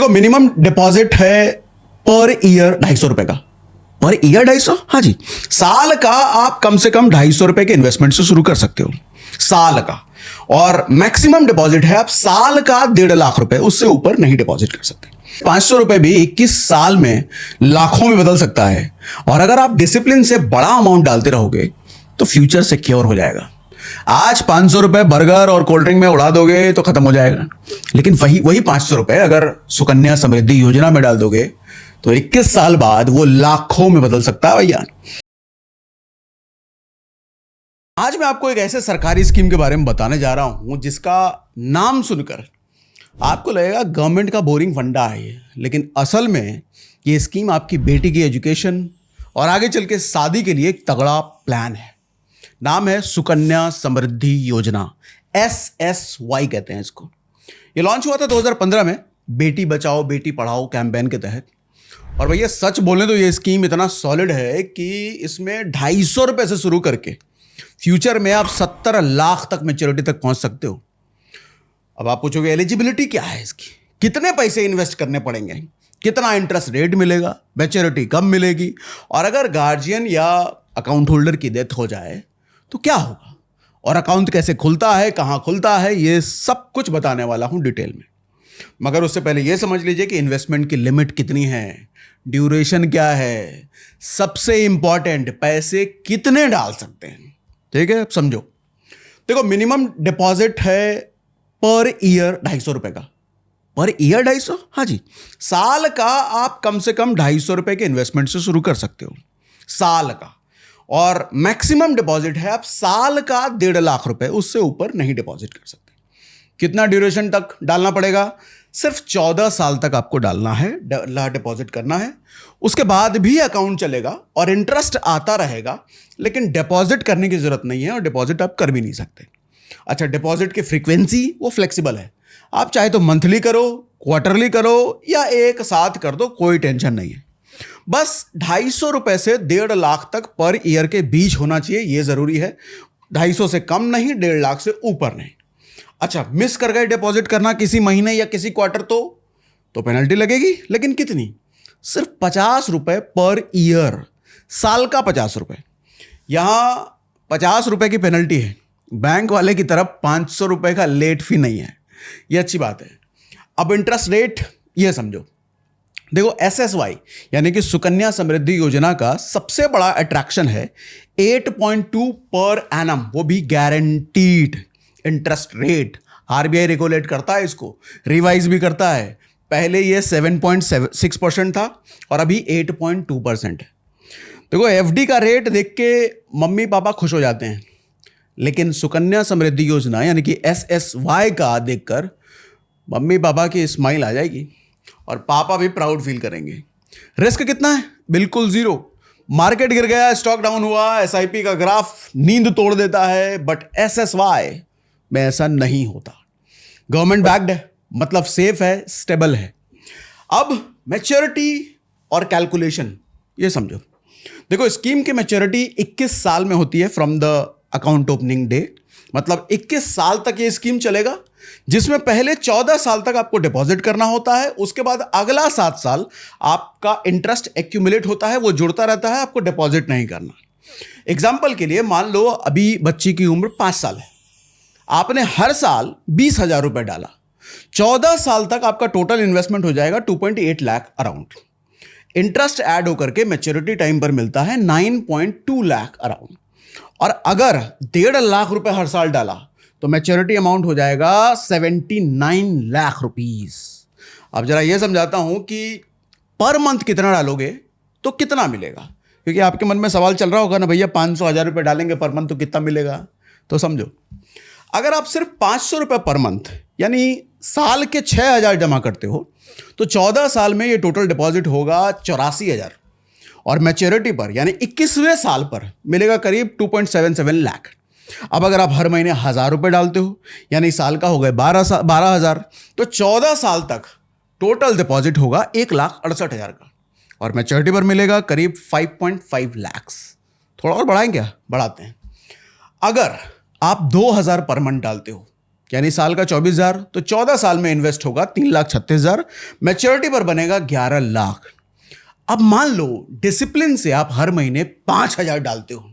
देखो minimum deposit है per year 250 रुपए का। Per year 250? हाँ जी। साल का आप कम से कम 250 रुपए के इन्वेस्टमेंट से शुरू कर सकते हो, साल का। और मैक्सिमम डिपॉजिट है आप साल का 1.5 लाख रुपए, उससे ऊपर नहीं डिपॉजिट कर सकते। 500 रुपए भी 21 साल में लाखों में बदल सकता है। और अगर आप डिसिप्लिन से बड़ा अमाउंट डालते रहोगे तो फ्यूचर सिक्योर हो जाएगा। आज 500 रुपए बर्गर और कोल्ड ड्रिंक में उड़ा दोगे तो खत्म हो जाएगा, लेकिन वही 500 रुपए अगर सुकन्या समृद्धि योजना में डाल दोगे तो 21 साल बाद वो लाखों में बदल सकता है भैया। आज मैं आपको एक ऐसे सरकारी स्कीम के बारे में बताने जा रहा हूं जिसका नाम सुनकर आपको लगेगा गवर्नमेंट का बोरिंग फंडा है ये, लेकिन असल में ये स्कीम आपकी बेटी की एजुकेशन और आगे चल के शादी के लिए एक तगड़ा प्लान है। नाम है सुकन्या समृद्धि योजना, SSY कहते हैं इसको। ये लॉन्च हुआ था 2015 में बेटी बचाओ बेटी पढ़ाओ कैंपेन के तहत। और भैया सच बोले तो ये स्कीम इतना सॉलिड है कि इसमें 250 रुपए से शुरू करके फ्यूचर में आप 70 लाख तक मैच्योरिटी तक पहुंच सकते हो। अब आप पूछोगे एलिजिबिलिटी क्या है इसकी, कितने पैसे इन्वेस्ट करने पड़ेंगे, कितना इंटरेस्ट रेट मिलेगा, मैच्योरिटी कब मिलेगी, और अगर गार्जियन या अकाउंट होल्डर की डेथ हो जाए तो क्या होगा, और अकाउंट कैसे खुलता है, कहां खुलता है, ये सब कुछ बताने वाला हूं डिटेल में। मगर उससे पहले ये समझ लीजिए कि इन्वेस्टमेंट की लिमिट कितनी है, ड्यूरेशन क्या है, सबसे इंपॉर्टेंट पैसे कितने डाल सकते हैं। ठीक है, समझो। देखो मिनिमम डिपॉजिट है पर ईयर 250 रुपए का। Per year 250? हाँ जी। साल का आप कम से कम 250 रुपए के इन्वेस्टमेंट से शुरू कर सकते हो, साल का। और मैक्सिमम डिपॉजिट है आप साल का 1.5 लाख रुपए, उससे ऊपर नहीं डिपॉजिट कर सकते। कितना ड्यूरेशन तक डालना पड़ेगा? सिर्फ 14 साल तक आपको डालना है, डिपॉजिट करना है। उसके बाद भी अकाउंट चलेगा और इंटरेस्ट आता रहेगा, लेकिन डिपॉजिट करने की जरूरत नहीं है और डिपॉजिट आप कर भी नहीं सकते। अच्छा, डिपॉजिट की फ्रीक्वेंसी वो फ्लेक्सिबल है, आप चाहे तो मंथली करो, क्वार्टरली करो या एक साथ कर दो, कोई टेंशन नहीं है। बस 250 रुपए से 1.5 लाख तक पर ईयर के बीच होना चाहिए, ये जरूरी है। 250 से कम नहीं, 1.5 लाख से ऊपर नहीं। अच्छा, मिस कर गए डिपॉजिट करना किसी महीने या किसी क्वार्टर तो पेनल्टी लगेगी, लेकिन कितनी? सिर्फ 50 रुपए पर ईयर, साल का 50 रुपए। यहां 50 रुपए की पेनल्टी है, बैंक वाले की तरफ 500 रुपए का लेट फी नहीं है, ये अच्छी बात है। अब इंटरेस्ट रेट ये समझो। देखो SSY यानी कि सुकन्या समृद्धि योजना का सबसे बड़ा अट्रैक्शन है 8.2 पर एनम, वो भी guaranteed interest rate. RBI regulate करता है इसको, रिवाइज भी करता है। पहले ये 7.6% था और अभी 8.2% है। देखो FD का रेट देख के मम्मी पापा खुश हो जाते हैं, लेकिन सुकन्या समृद्धि योजना यानी कि SSY का देखकर मम्मी पापा की स्माइल आ जाएगी और पापा भी प्राउड फील करेंगे। रिस्क कितना है? बिल्कुल जीरो। मार्केट गिर गया, स्टॉक डाउन हुआ, SIP का ग्राफ नींद तोड़ देता है, बट SSY में ऐसा नहीं होता। गवर्नमेंट बैक्ड है, मतलब सेफ है, स्टेबल है। अब मैच्योरिटी और कैलकुलेशन ये समझो। देखो स्कीम की मैच्योरिटी 21 साल में होती है from the account opening day, मतलब 21 साल तक ये स्कीम चलेगा, जिसमें पहले 14 साल तक आपको डिपॉजिट करना होता है। उसके बाद अगला 7 साल आपका इंटरेस्ट एक्यूमुलेट होता है, वो जुड़ता रहता है, आपको डिपॉजिट नहीं करना। एग्जाम्पल के लिए मान लो अभी बच्ची की उम्र 5 साल है, आपने हर साल 20,000 रुपए डाला, 14 साल तक आपका टोटल इन्वेस्टमेंट हो जाएगा 2.8 लाख अराउंड। इंटरेस्ट ऐड होकर के मैच्योरिटी टाइम पर मिलता है 9.2 लाख अराउंड। और अगर 1.5 लाख रुपए हर साल डाला तो मैच्योरिटी अमाउंट हो जाएगा 79 लाख रुपीस। अब जरा ये समझाता हूं कि पर मंथ कितना डालोगे तो कितना मिलेगा, क्योंकि आपके मन में सवाल चल रहा होगा ना, भैया 500-1000 रुपए डालेंगे पर मंथ तो कितना मिलेगा। तो समझो, अगर आप सिर्फ 500 रुपए पर मंथ यानी साल के 6,000 जमा करते हो तो 14 साल में ये टोटल डिपॉजिट होगा 84,000 और मैच्योरिटी पर यानी 21वें साल पर मिलेगा करीब 2.77 लाख। अब अगर आप हर महीने 1,000 रुपए डालते हो यानी साल का हो गए 12,000, तो 14 साल तक टोटल डिपॉजिट होगा 1,68,000 का और मैच्योरिटी पर मिलेगा करीब 5.5 लाख। थोड़ा और बढ़ाएं क्या? बढ़ाते हैं। अगर आप 2,000 पर मंथ डालते हो यानी साल का 24,000, तो 14 साल में इन्वेस्ट होगा 3,36,000, मैच्योरिटी पर बनेगा 11 लाख। अब मान लो डिसिप्लिन से आप हर महीने 5,000 डालते हो,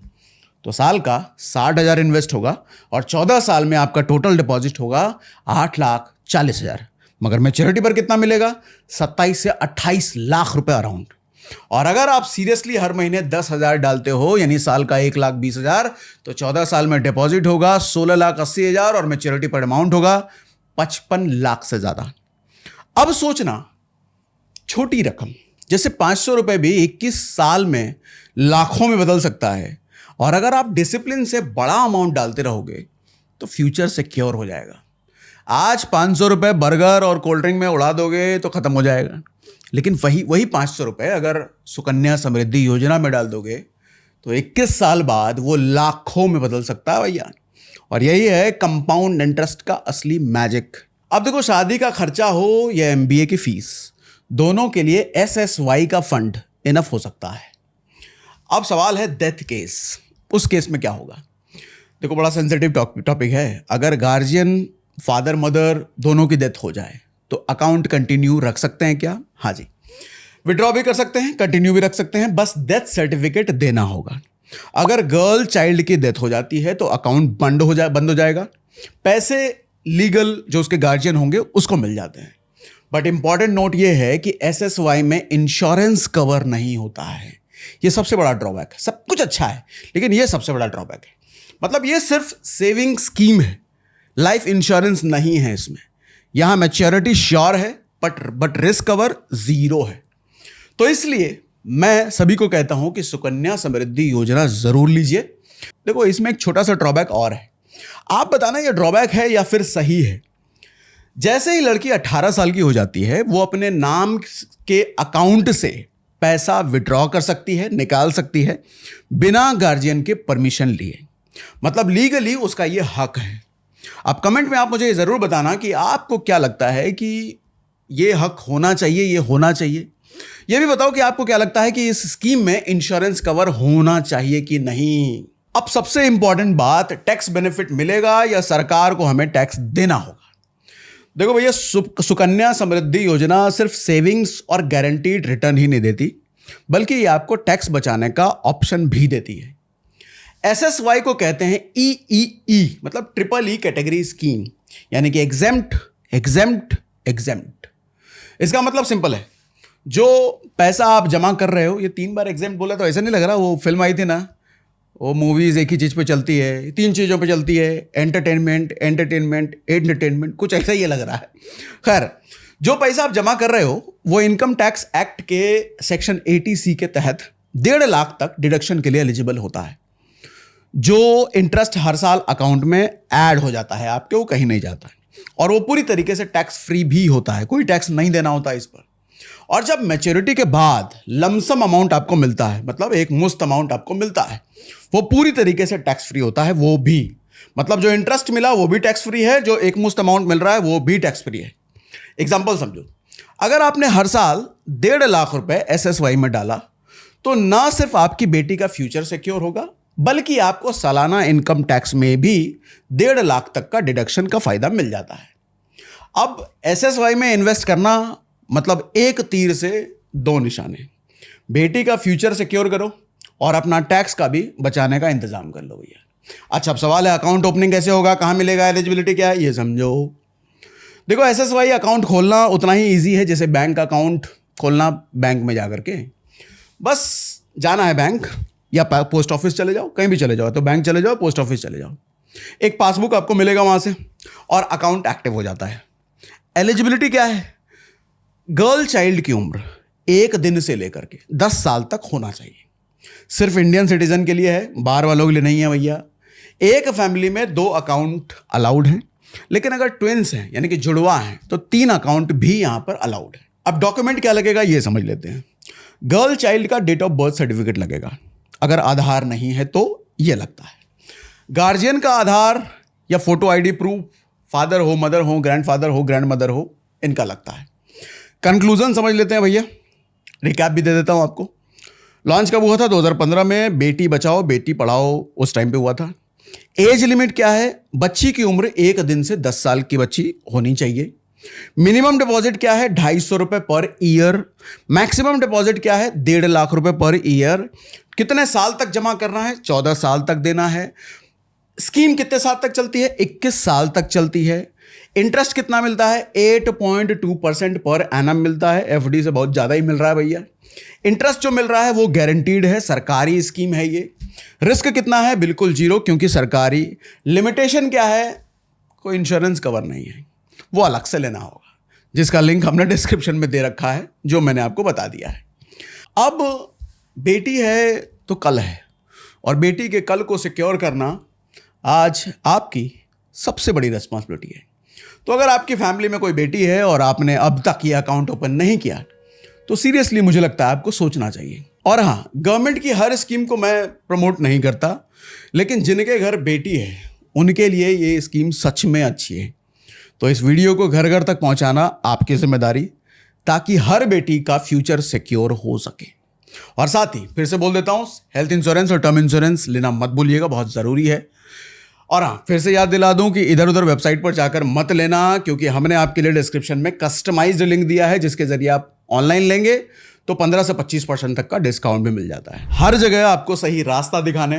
तो साल का 60,000 इन्वेस्ट होगा और 14 साल में आपका टोटल डिपॉजिट होगा 8,40,000। मगर मैच्योरिटी पर कितना मिलेगा? 27 से 28 लाख रुपए अराउंड। और अगर आप सीरियसली हर महीने 10,000 डालते हो, यानी साल का 1,20,000, तो 14 साल में डिपॉजिट होगा 16,80,000 और मैच्योरिटी पर अमाउंट होगा 55 लाख से ज्यादा। अब सोचना, छोटी रकम जैसे 500 रुपए भी 21 साल में लाखों में बदल सकता है। और अगर आप डिसिप्लिन से बड़ा अमाउंट डालते रहोगे तो फ्यूचर सिक्योर हो जाएगा। आज 500 रुपए बर्गर और कोल्ड ड्रिंक में उड़ा दोगे तो खत्म हो जाएगा, लेकिन वही 500 रुपए अगर सुकन्या समृद्धि योजना में डाल दोगे तो 21 साल बाद वो लाखों में बदल सकता है भैया। और यही है कंपाउंड इंटरेस्ट का असली मैजिक। अब देखो, शादी का खर्चा हो या MBA की फीस, दोनों के लिए SSY का फंड इनफ हो सकता है। अब सवाल है डेथ केस, उस केस में क्या होगा? देखो, बड़ा सेंसिटिव टॉपिक है। अगर गार्जियन, फादर मदर दोनों की डेथ हो जाए तो अकाउंट कंटिन्यू रख सकते हैं क्या? हाँ जी, विड्रॉ भी कर सकते हैं, कंटिन्यू भी रख सकते हैं, बस डेथ सर्टिफिकेट देना होगा। अगर गर्ल चाइल्ड की डेथ हो जाती है तो अकाउंट बंद हो जाएगा। पैसे लीगल जो उसके गार्जियन होंगे उसको मिल जाते हैं। बट इंपॉर्टेंट नोट ये है कि SSY में इंश्योरेंस कवर नहीं होता है। ये सबसे बड़ा ड्रॉबैक है। सब कुछ अच्छा है लेकिन ये सबसे बड़ा ड्रॉबैक है। मतलब ये सिर्फ सेविंग स्कीम है, लाइफ इंश्योरेंस नहीं है इसमें। यहां मैच्योरिटी श्योर है बट रिस्क कवर जीरो है। तो इसलिए मैं सभी को कहता हूं कि सुकन्या समृद्धि योजना जरूर लीजिए। देखो, इसमें एक छोटा सा ड्रॉबैक और है, आप बताना ये ड्रॉबैक है या फिर सही है। जैसे ही लड़की 18 साल की हो जाती है, वो अपने नाम के अकाउंट से पैसा विड्रॉ कर सकती है, निकाल सकती है, बिना गार्जियन के परमिशन लिए। मतलब लीगली उसका ये हक है। अब कमेंट में आप मुझे जरूर बताना कि आपको क्या लगता है कि ये हक होना चाहिए, ये होना चाहिए। ये भी बताओ कि आपको क्या लगता है कि इस स्कीम में इंश्योरेंस कवर होना चाहिए कि नहीं। अब सबसे इंपॉर्टेंट बात, टैक्स बेनिफिट मिलेगा या सरकार को हमें टैक्स देना होगा? देखो भैया, सुकन्या समृद्धि योजना सिर्फ सेविंग्स और गारंटीड रिटर्न ही नहीं देती, बल्कि ये आपको टैक्स बचाने का ऑप्शन भी देती है। SSY को कहते हैं EEE, मतलब ट्रिपल E कैटेगरी स्कीम, यानी कि एग्जेम्प्ट। इसका मतलब सिंपल है, जो पैसा आप जमा कर रहे हो, ये 3 बार एग्जेम्प्ट बोला तो ऐसा नहीं लग रहा, वो फिल्म आई थी ना, वो मूवीज एक ही चीज पे चलती है, 3 चीजों पे चलती है, एंटरटेनमेंट, कुछ ऐसा ही लग रहा है। खैर, जो पैसा आप जमा कर रहे हो वो इनकम टैक्स एक्ट के सेक्शन 80C के तहत 1.5 लाख तक डिडक्शन के लिए एलिजिबल होता है। जो इंटरेस्ट हर साल अकाउंट में ऐड हो जाता है आपके, वो कहीं नहीं जाता है और वो पूरी तरीके से टैक्स फ्री भी होता है, कोई टैक्स नहीं देना होता इस पर। और जब मैच्योरिटी के बाद लमसम अमाउंट आपको मिलता है, मतलब एक मुश्त अमाउंट आपको मिलता है, वो पूरी तरीके से टैक्स फ्री होता है। वो भी मतलब जो इंटरेस्ट मिला वो भी टैक्स फ्री है, जो एक मुश्त अमाउंट मिल रहा है वो भी टैक्स फ्री है। एग्जाम्पल समझो, अगर आपने हर साल 1.5 लाख रुपए SSY में डाला तो ना सिर्फ आपकी बेटी का फ्यूचर सिक्योर होगा, बल्कि आपको सालाना इनकम टैक्स में भी 1.5 लाख तक का डिडक्शन का फायदा मिल जाता है। अब SSY में इन्वेस्ट करना मतलब एक तीर से 2 निशाने, बेटी का फ्यूचर सिक्योर करो और अपना टैक्स का भी बचाने का इंतजाम कर लो भैया। अच्छा, अब सवाल है अकाउंट ओपनिंग कैसे होगा, कहाँ मिलेगा, एलिजिबिलिटी क्या है, ये समझो। देखो, SSY अकाउंट खोलना उतना ही ईजी है जैसे बैंक अकाउंट खोलना बैंक में जाकर के। बस जाना है बैंक या पोस्ट ऑफिस चले जाओ, कहीं भी चले जाओ, तो बैंक चले जाओ, पोस्ट ऑफिस चले जाओ, एक पासबुक आपको मिलेगा वहां से और अकाउंट एक्टिव हो जाता है। एलिजिबिलिटी क्या है? गर्ल चाइल्ड की उम्र 1 दिन से लेकर के 10 साल तक होना चाहिए। सिर्फ इंडियन सिटीजन के लिए है, बाहर वालों के लिए नहीं है भैया। एक फैमिली में 2 अकाउंट अलाउड हैं, लेकिन अगर ट्विंस हैं यानी कि जुड़वा हैं तो 3 अकाउंट भी यहां पर अलाउड है। अब डॉक्यूमेंट क्या लगेगा ये समझ लेते हैं। गर्ल चाइल्ड का डेट ऑफ बर्थ सर्टिफिकेट लगेगा, अगर आधार नहीं है तो ये लगता है। गार्जियन का आधार या फोटो ID प्रूफ, फादर हो, मदर हो, ग्रैंडफादर हो, ग्रैंडमदर हो, इनका लगता है। कंक्लूजन समझ लेते हैं भैया, रिकैप भी दे देता हूं आपको। लॉन्च कब हुआ था? 2015 में। बेटी बचाओ बेटी पढ़ाओ उस टाइम पे हुआ था। एज लिमिट क्या है? बच्ची की उम्र 1 दिन से 10 साल की बच्ची होनी चाहिए। मिनिमम डिपॉजिट क्या है? 250 रुपए पर ईयर। मैक्सिमम डिपॉजिट क्या है? 1.5 लाख रुपए पर ईयर। कितने साल तक जमा करना है? 14 साल तक देना है। स्कीम कितने साल तक चलती है? 21 साल तक चलती है। इंटरेस्ट कितना मिलता है? 8.2% पर एनम मिलता है। एफडी से बहुत ज्यादा ही मिल रहा है भैया। इंटरेस्ट जो मिल रहा है वो गारंटीड है, सरकारी स्कीम है ये। रिस्क कितना है? बिल्कुल जीरो, क्योंकि सरकारी। लिमिटेशन क्या है? कोई इंश्योरेंस कवर नहीं है, वो अलग से लेना होगा, जिसका लिंक हमने डिस्क्रिप्शन में दे रखा है, जो मैंने आपको बता दिया है। अब बेटी है तो कल है, और बेटी के कल को सिक्योर करना आज आपकी सबसे बड़ी रिस्पॉन्सिबिलिटी है। तो अगर आपकी फैमिली में कोई बेटी है और आपने अब तक ये अकाउंट ओपन नहीं किया, तो सीरियसली मुझे लगता है आपको सोचना चाहिए। और हाँ, गवर्नमेंट की हर स्कीम को मैं प्रमोट नहीं करता, लेकिन जिनके घर बेटी है उनके लिए ये स्कीम सच में अच्छी है। तो इस वीडियो को घर घर तक पहुंचाना आपकी जिम्मेदारी, ताकि हर बेटी का फ्यूचर सिक्योर हो सके। और साथ ही फिर से बोल देता हूं, हेल्थ इंश्योरेंस और टर्म इंश्योरेंस लेना मत भूलिएगा, बहुत ज़रूरी है। और हाँ, फिर से याद दिला दूं कि इधर उधर वेबसाइट पर जाकर मत लेना, क्योंकि हमने आपके लिए डिस्क्रिप्शन में कस्टमाइज्ड लिंक दिया है, जिसके जरिए आप ऑनलाइन लेंगे तो 15 से 25% तक का डिस्काउंट भी मिल जाता है। हर जगह आपको सही रास्ता दिखाने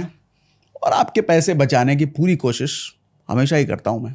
और आपके पैसे बचाने की पूरी कोशिश हमेशा ही करता हूं मैं।